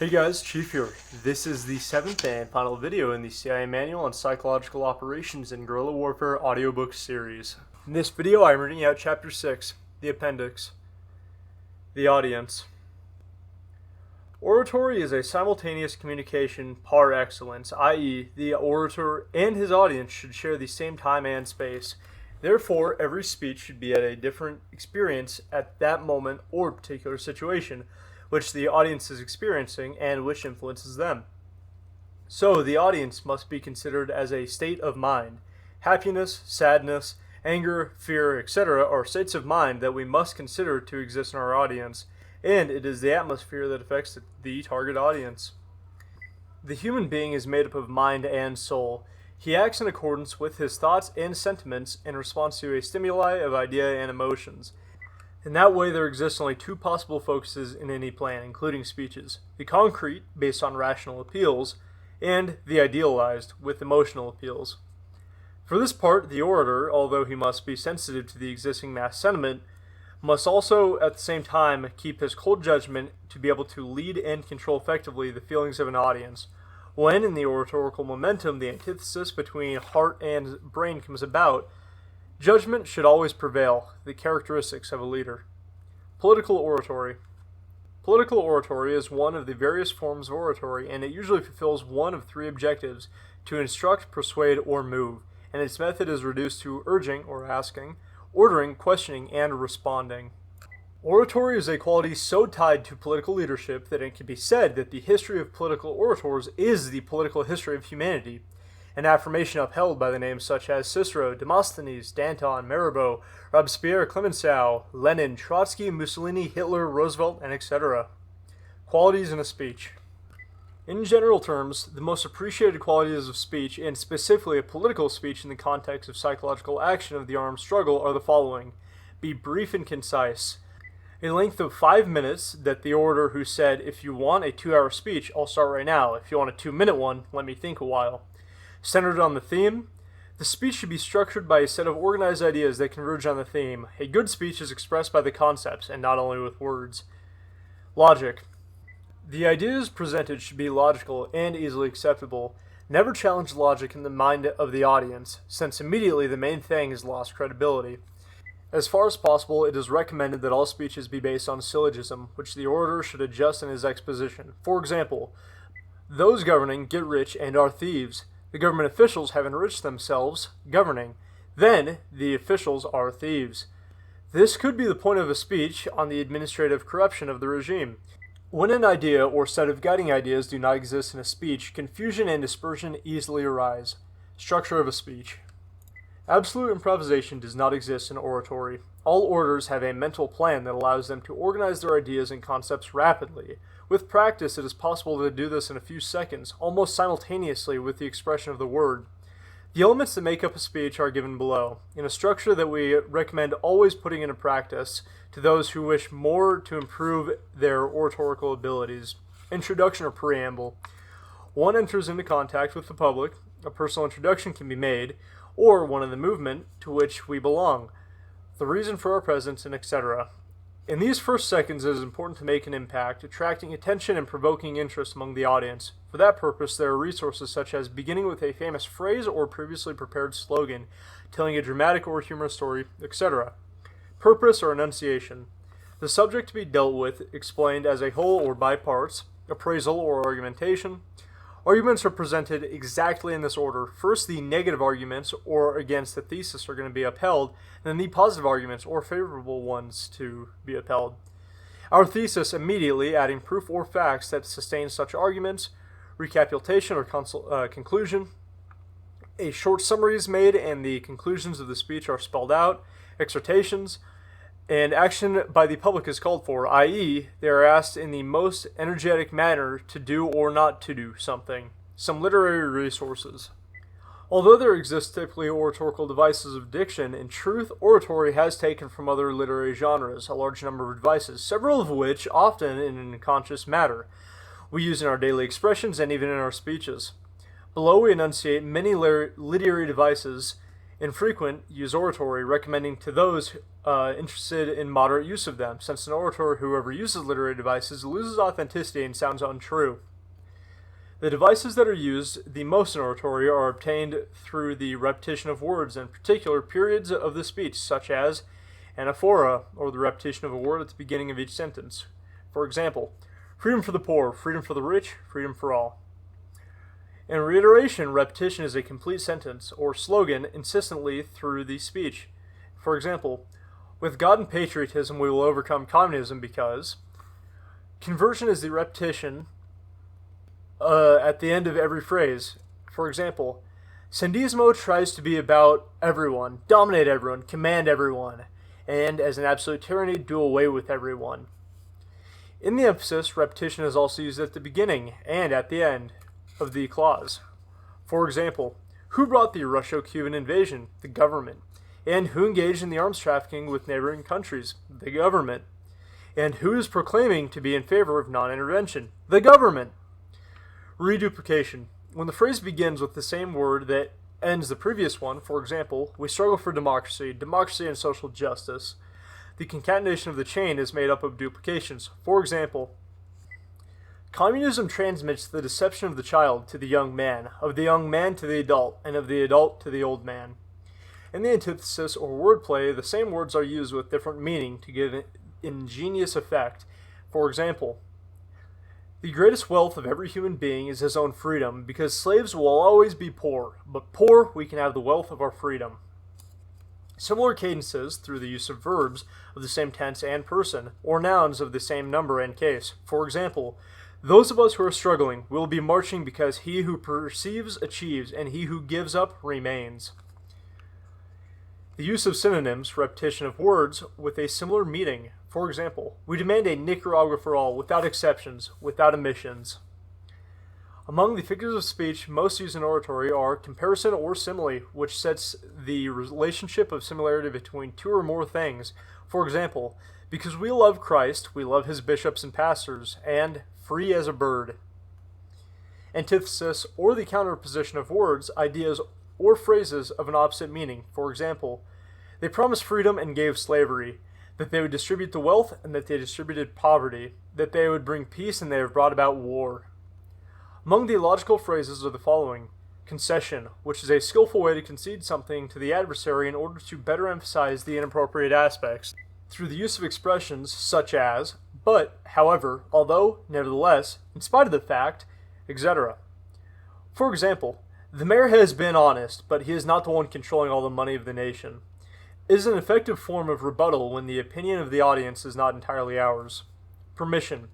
Hey guys, Chief here. This is the 7th and final video in the CIA Manual on Psychological Operations in Guerrilla Warfare audiobook series. In this video I am reading out Chapter 6, the Appendix, the Audience. Oratory is a simultaneous communication par excellence, i.e., the orator and his audience should share the same time and space. Therefore, every speech should be at a different experience at that moment or particular situation, which the audience is experiencing and which influences them. So, the audience must be considered as a state of mind. Happiness, sadness, anger, fear, etc. are states of mind that we must consider to exist in our audience, and it is the atmosphere that affects the target audience. The human being is made up of mind and soul. He acts in accordance with his thoughts and sentiments in response to a stimuli of idea and emotions. In that way, there exist only two possible focuses in any plan, including speeches: the concrete, based on rational appeals, and the idealized, with emotional appeals. For this part, the orator, although he must be sensitive to the existing mass sentiment, must also, at the same time, keep his cold judgment to be able to lead and control effectively the feelings of an audience. When, in the oratorical momentum, the antithesis between heart and brain comes about, judgment should always prevail, the characteristics of a leader. Political oratory. Political oratory is one of the various forms of oratory, and it usually fulfills one of three objectives: to instruct, persuade, or move, and its method is reduced to urging or asking, ordering, questioning, and responding. Oratory is a quality so tied to political leadership that it can be said that the history of political orators is the political history of humanity, an affirmation upheld by the names such as Cicero, Demosthenes, Danton, Mirabeau, Robespierre, Clemenceau, Lenin, Trotsky, Mussolini, Hitler, Roosevelt, and etc. Qualities in a speech. In general terms, the most appreciated qualities of speech, and specifically a political speech in the context of psychological action of the armed struggle, are the following: be brief and concise. A length of 5 minutes, that the orator who said, "If you want a 2-hour speech, I'll start right now. If you want a 2-minute one, let me think a while." Centered on the theme. The speech should be structured by a set of organized ideas that converge on the theme. A good speech is expressed by the concepts, and not only with words. Logic. The ideas presented should be logical and easily acceptable. Never challenge logic in the mind of the audience, since immediately the main thing is lost credibility. As far as possible, it is recommended that all speeches be based on syllogism, which the orator should adjust in his exposition. For example, those governing get rich and are thieves. The government officials have enriched themselves governing. Then, the officials are thieves. This could be the point of a speech on the administrative corruption of the regime. When an idea or set of guiding ideas do not exist in a speech, confusion and dispersion easily arise. Structure of a speech. Absolute improvisation does not exist in oratory. All orators have a mental plan that allows them to organize their ideas and concepts rapidly. With practice, it is possible to do this in a few seconds, almost simultaneously with the expression of the word. The elements that make up a speech are given below, in a structure that we recommend always putting into practice to those who wish more to improve their oratorical abilities. Introduction or preamble. One enters into contact with the public, a personal introduction can be made, or one in the movement to which we belong, the reason for our presence, and etc. In these first seconds, it is important to make an impact, attracting attention and provoking interest among the audience. For that purpose, there are resources such as beginning with a famous phrase or previously prepared slogan, telling a dramatic or humorous story, etc. Purpose or enunciation. The subject to be dealt with explained as a whole or by parts, appraisal or argumentation. Arguments are presented exactly in this order. First, the negative arguments or against the thesis are going to be upheld, and then the positive arguments or favorable ones to be upheld. Our thesis immediately adding proof or facts that sustain such arguments, recapitulation or conclusion. A short summary is made and the conclusions of the speech are spelled out, exhortations, and action by the public is called for, i.e., they are asked in the most energetic manner to do or not to do something. Some literary resources. Although there exist typically oratorical devices of diction, in truth, oratory has taken from other literary genres a large number of devices, several of which, often in an unconscious matter, we use in our daily expressions and even in our speeches. Below we enunciate many literary devices infrequent use oratory, recommending to those interested in moderate use of them, since an orator who ever uses literary devices loses authenticity and sounds untrue. The devices that are used the most in oratory are obtained through the repetition of words and particular periods of the speech, such as anaphora, or the repetition of a word at the beginning of each sentence. For example, freedom for the poor, freedom for the rich, freedom for all. In reiteration, repetition is a complete sentence or slogan insistently through the speech. For example, with God and patriotism we will overcome communism because. Conversion is the repetition at the end of every phrase. For example, Sandismo tries to be about everyone, dominate everyone, command everyone, and as an absolute tyranny, do away with everyone. In the emphasis, repetition is also used at the beginning and at the end of the clause. For example, who brought the Russo-Cuban invasion? The government. And who engaged in the arms trafficking with neighboring countries? The government. And who is proclaiming to be in favor of non-intervention? The government. Reduplication. When the phrase begins with the same word that ends the previous one, for example, we struggle for democracy, democracy and social justice, the concatenation of the chain is made up of duplications. For example, communism transmits the deception of the child to the young man, of the young man to the adult, and of the adult to the old man. In the antithesis or wordplay, the same words are used with different meaning to give an ingenious effect. For example, the greatest wealth of every human being is his own freedom, because slaves will always be poor, but poor we can have the wealth of our freedom. Similar cadences through the use of verbs of the same tense and person, or nouns of the same number and case. For example, those of us who are struggling will be marching because he who perceives achieves, and he who gives up remains. The use of synonyms, repetition of words with a similar meaning. For example, we demand a Nicaragua for all, without exceptions, without omissions. Among the figures of speech most used in oratory are comparison or simile, which sets the relationship of similarity between two or more things. For example, because we love Christ, we love his bishops and pastors, and free as a bird. Antithesis, or the counterposition of words, ideas, or phrases of an opposite meaning. For example, they promised freedom and gave slavery, that they would distribute the wealth and that they distributed poverty, that they would bring peace and they have brought about war. Among the illogical phrases are the following: concession, which is a skillful way to concede something to the adversary in order to better emphasize the inappropriate aspects, through the use of expressions such as but, however, although, nevertheless, in spite of the fact, etc. For example, the mayor has been honest, but he is not the one controlling all the money of the nation. It is an effective form of rebuttal when the opinion of the audience is not entirely ours. Permission,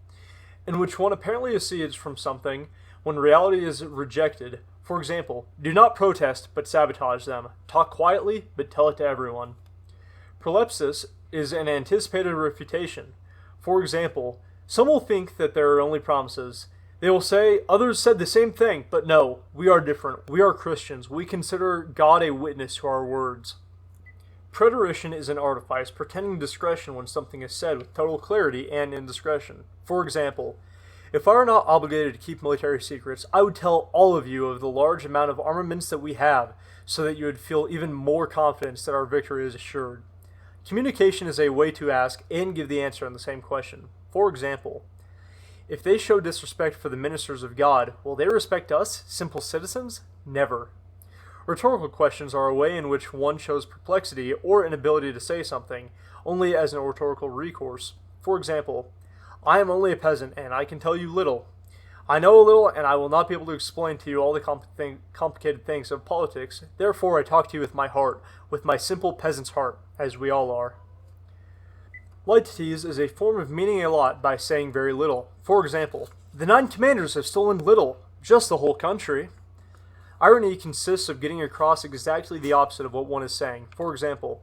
in which one apparently accedes from something when reality is rejected. For example, do not protest, but sabotage them. Talk quietly, but tell it to everyone. Prolepsis is an anticipated refutation. For example, some will think that there are only promises. They will say, others said the same thing, but no, we are different. We are Christians. We consider God a witness to our words. Preterition is an artifice, pretending discretion when something is said with total clarity and indiscretion. For example, if I were not obligated to keep military secrets, I would tell all of you of the large amount of armaments that we have, so that you would feel even more confidence that our victory is assured. Communication is a way to ask and give the answer on the same question. For example, if they show disrespect for the ministers of God, will they respect us, simple citizens? Never. Rhetorical questions are a way in which one shows perplexity or inability to say something, only as an rhetorical recourse. For example, I am only a peasant, and I can tell you little. I know a little, and I will not be able to explain to you all the complicated things of politics. Therefore, I talk to you with my heart, with my simple peasant's heart, as we all are. Light to tease is a form of meaning a lot by saying very little. For example, the 9 commanders have stolen little, just the whole country. Irony consists of getting across exactly the opposite of what one is saying. For example,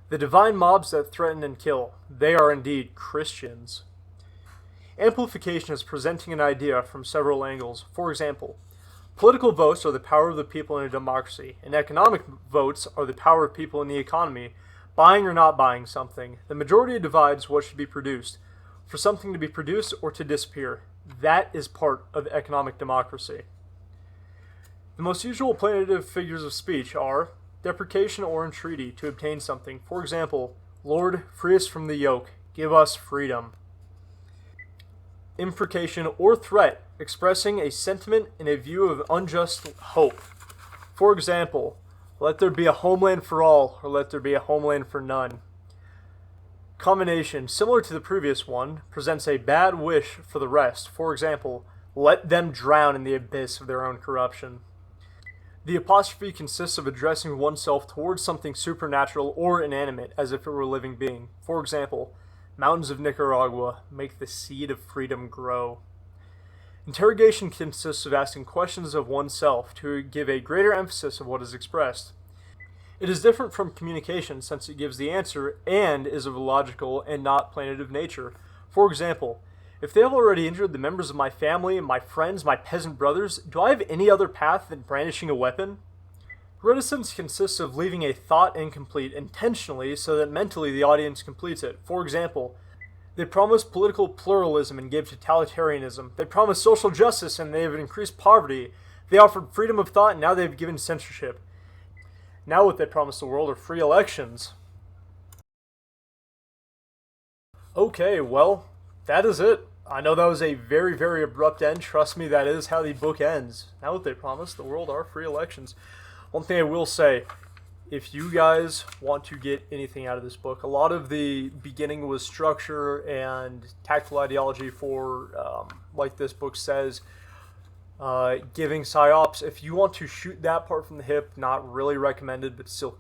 the divine mobs that threaten and kill, they are indeed Christians. Amplification is presenting an idea from several angles. For example, political votes are the power of the people in a democracy, and economic votes are the power of people in the economy, buying or not buying something. The majority divides what should be produced, for something to be produced or to disappear. That is part of economic democracy. The most usual plaintive figures of speech are deprecation or entreaty to obtain something. For example, Lord, free us from the yoke. Give us freedom. Imprecation or threat, expressing a sentiment and a view of unjust hope. For example, let there be a homeland for all, or let there be a homeland for none. Combination, similar to the previous one, presents a bad wish for the rest. For example, let them drown in the abyss of their own corruption. The apostrophe consists of addressing oneself towards something supernatural or inanimate, as if it were a living being. For example, mountains of Nicaragua, make the seed of freedom grow. Interrogation consists of asking questions of oneself to give a greater emphasis of what is expressed. It is different from communication since it gives the answer and is of a logical and not plaintive nature. For example, if they have already injured the members of my family, my friends, my peasant brothers, do I have any other path than brandishing a weapon? Reticence consists of leaving a thought incomplete intentionally so that mentally the audience completes it. For example, they promise political pluralism and give totalitarianism. They promise social justice and they have increased poverty. They offered freedom of thought and now they've given censorship. Now what they promise the world are free elections. Okay, well, that is it. I know that was a very, very abrupt end. Trust me, that is how the book ends. Now what they promise the world are free elections. One thing I will say, if you guys want to get anything out of this book, a lot of the beginning was structure and tactical ideology for, like this book says, giving PSYOPs. If you want to shoot that part from the hip, not really recommended, but still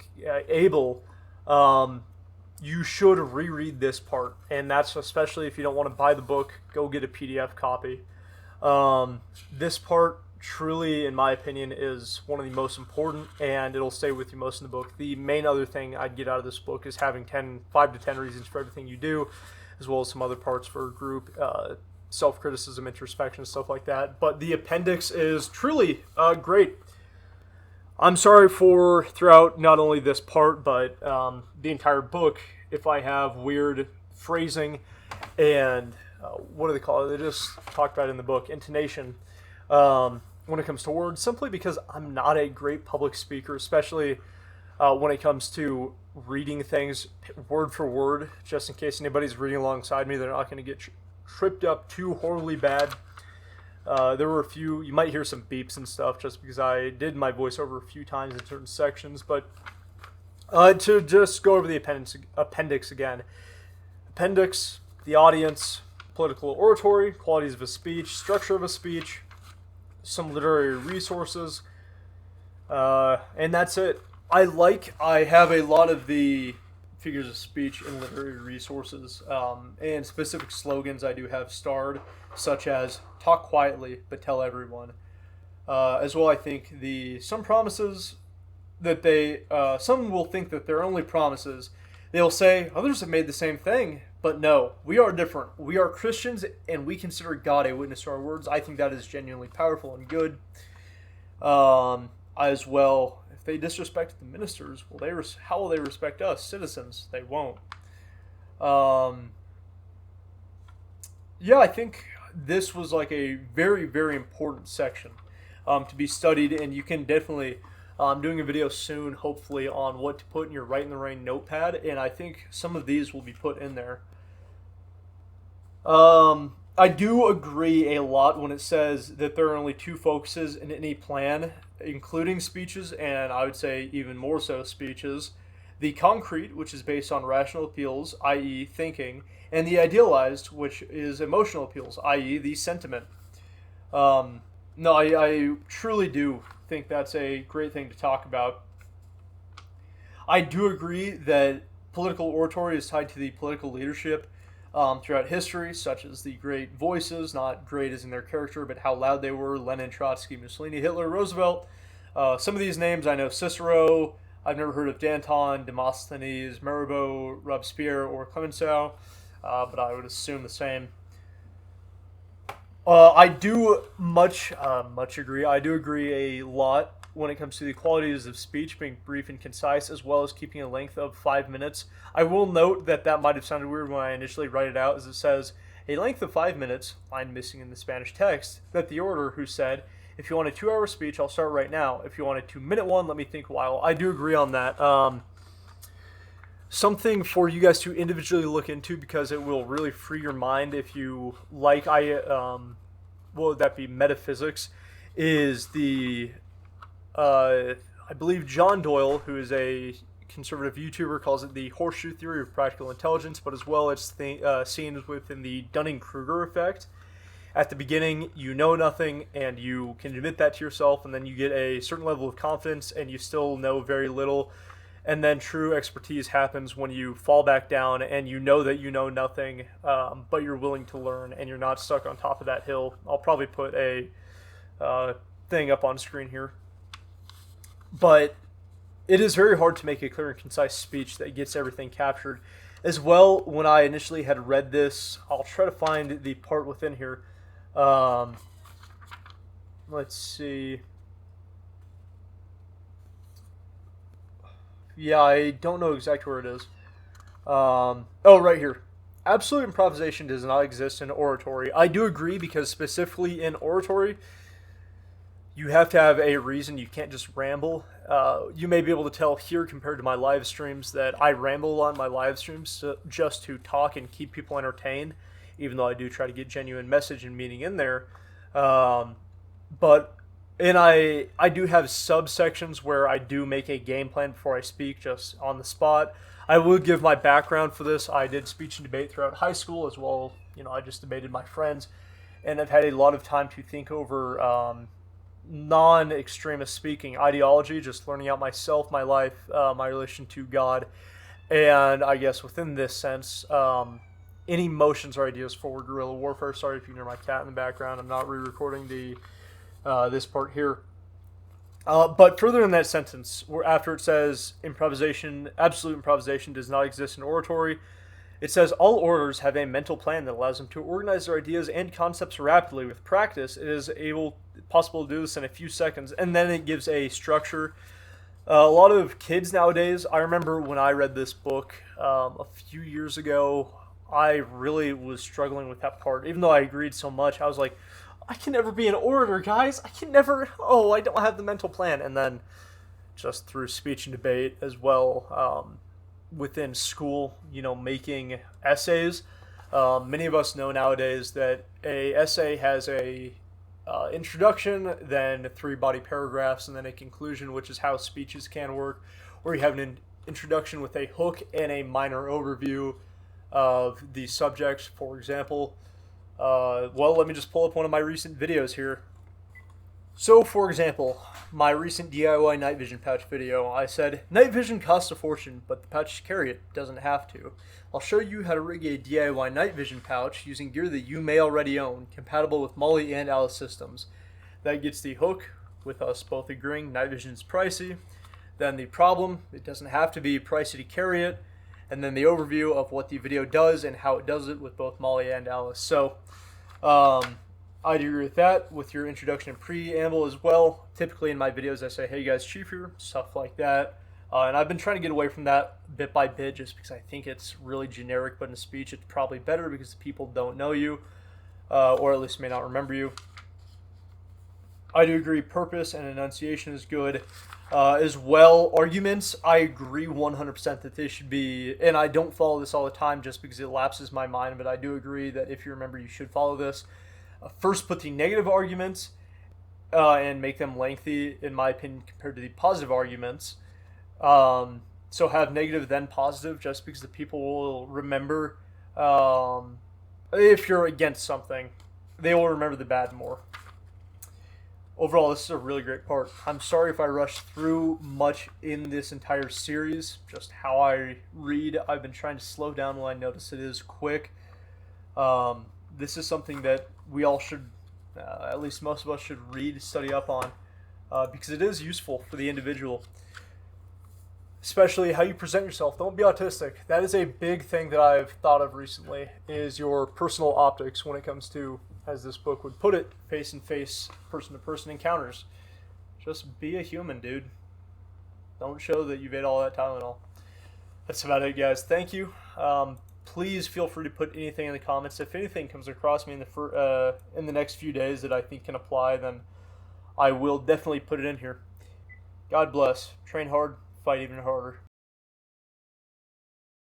able, you should reread this part. And that's especially if you don't want to buy the book, go get a PDF copy. This part truly, in my opinion, is one of the most important, and it'll stay with you most in the book. The main other thing I'd get out of this book is having 5 to 10 reasons for everything you do, as well as some other parts for group self-criticism, introspection, stuff like that. But the appendix is truly great. I'm sorry for throughout not only this part, but the entire book, if I have weird phrasing and what do they call it? They just talked about it in the book, intonation, when it comes to words, simply because I'm not a great public speaker, especially when it comes to reading things word for word. Just in case anybody's reading alongside me, they're not going to get tripped up too horribly bad. There were a few, you might hear some beeps and stuff just because I did my voiceover a few times in certain sections, but to just go over the appendix again. Appendix, the audience, political oratory, qualities of a speech, structure of a speech, some literary resources, and that's it. I have a lot of the figures of speech and literary resources, and specific slogans I do have starred, such as talk quietly but tell everyone. As well, I think some promises that some will think that they're only promises. They'll say others have made the same thing, but no, we are different. We are Christians and we consider God a witness to our words. I think that is genuinely powerful and good. As well, if they disrespect the ministers, how will they respect us, citizens? They won't. Yeah, I think this was like a very, very important section to be studied, and you can definitely, I'm doing a video soon, hopefully, on what to put in your Write in the Rain notepad, and I think some of these will be put in there. I do agree a lot when it says that there are only 2 focuses in any plan, including speeches, and I would say even more so speeches. The concrete, which is based on rational appeals, i.e. thinking, and the idealized, which is emotional appeals, i.e. the sentiment. No, I truly do think that's a great thing to talk about. I do agree that political oratory is tied to the political leadership throughout history, such as the great voices, not great as in their character, but how loud they were: Lenin, Trotsky, Mussolini, Hitler, Roosevelt. Some of these names I know: Cicero, I've never heard of Danton, Demosthenes, Mirabeau, Robespierre, or Clemenceau, but I would assume the same. I do much agree. I do agree a lot when it comes to the qualities of speech being brief and concise, as well as keeping a length of 5 minutes. I will note that might have sounded weird when I initially write it out, as it says a length of 5 minutes, line missing in the Spanish text, that the orator who said, if you want a 2-hour speech, I'll start right now. If you want a 2-minute one, let me think a while. I do agree on that. something for you guys to individually look into, because it will really free your mind if you like. What would that be? Metaphysics is the I believe John Doyle, who is a conservative YouTuber, calls it the horseshoe theory of practical intelligence, but as well it's seen within the Dunning-Kruger effect. At the beginning, you know nothing, and you can admit that to yourself, and then you get a certain level of confidence, and you still know very little. And then true expertise happens when you fall back down, and you know that you know nothing, but you're willing to learn, and you're not stuck on top of that hill. I'll probably put a thing up on screen here. But it is very hard to make a clear and concise speech that gets everything captured. As well, when I initially had read this, I'll try to find the part within here. Let's see. Yeah, I don't know exactly where it is. Oh, right here. Absolute improvisation does not exist in oratory. I do agree, because specifically in oratory, you have to have a reason. You can't just ramble. You may be able to tell here compared to my live streams that I ramble a lot in my live streams just to talk and keep people entertained, even though I do try to get genuine message and meaning in there. And I do have subsections where I do make a game plan before I speak, just on the spot. I will give my background for this. I did speech and debate throughout high school as well. I just debated my friends, and I've had a lot of time to think over non-extremist speaking ideology, just learning out myself, my life, my relation to God, and I guess within this sense, any motions or ideas for guerrilla warfare. Sorry if you hear my cat in the background. I'm not re-recording this part here. But further in that sentence, where after it says improvisation, absolute improvisation does not exist in oratory, it says all orators have a mental plan that allows them to organize their ideas and concepts rapidly. With practice, it is possible to do this in a few seconds, and then it gives a structure. A lot of kids nowadays, I remember when I read this book a few years ago, I really was struggling with that part. Even though I agreed so much, I was like, I can never be an orator, guys. I don't have the mental plan. And then just through speech and debate as well, within school, making essays. Many of us know nowadays that a essay has a introduction, then 3 body paragraphs, and then a conclusion, which is how speeches can work, where you have an introduction with a hook and a minor overview of the subject. For example, let me just pull up one of my recent videos here. So, for example, my recent DIY night vision pouch video, I said, night vision costs a fortune, but the pouch to carry it doesn't have to. I'll show you how to rig a DIY night vision pouch using gear that you may already own, compatible with Molly and Alice systems. That gets the hook, with us both agreeing night vision is pricey. Then the problem, it doesn't have to be pricey to carry it. And then the overview of what the video does and how it does it with both Molly and Alice. So, I do agree with that, with your introduction and preamble as well. Typically in my videos I say, hey guys, Chief here, stuff like that. And I've been trying to get away from that bit by bit, just because I think it's really generic, but in speech it's probably better because people don't know you, or at least may not remember you. I do agree purpose and enunciation is good. As well, arguments, I agree 100% that they should be, and I don't follow this all the time just because it lapses my mind, but I do agree that if you remember, you should follow this. First, put the negative arguments and make them lengthy, in my opinion, compared to the positive arguments. So have negative, then positive, just because the people will remember. If you're against something, they will remember the bad more. Overall, this is a really great part. I'm sorry if I rushed through much in this entire series, just how I read. I've been trying to slow down when I notice it is quick. This is something that we all should, at least most of us should read, study up on, because it is useful for the individual. Especially how you present yourself. Don't be autistic. That is a big thing that I've thought of recently, is your personal optics when it comes to, as this book would put it, face-to-face, person-to-person encounters. Just be a human, dude. Don't show that you've ate all that Tylenol. That's about it, guys. Thank you. Please feel free to put anything in the comments. If anything comes across me in the next few days that I think can apply, then I will definitely put it in here. God bless. Train hard. Fight even harder.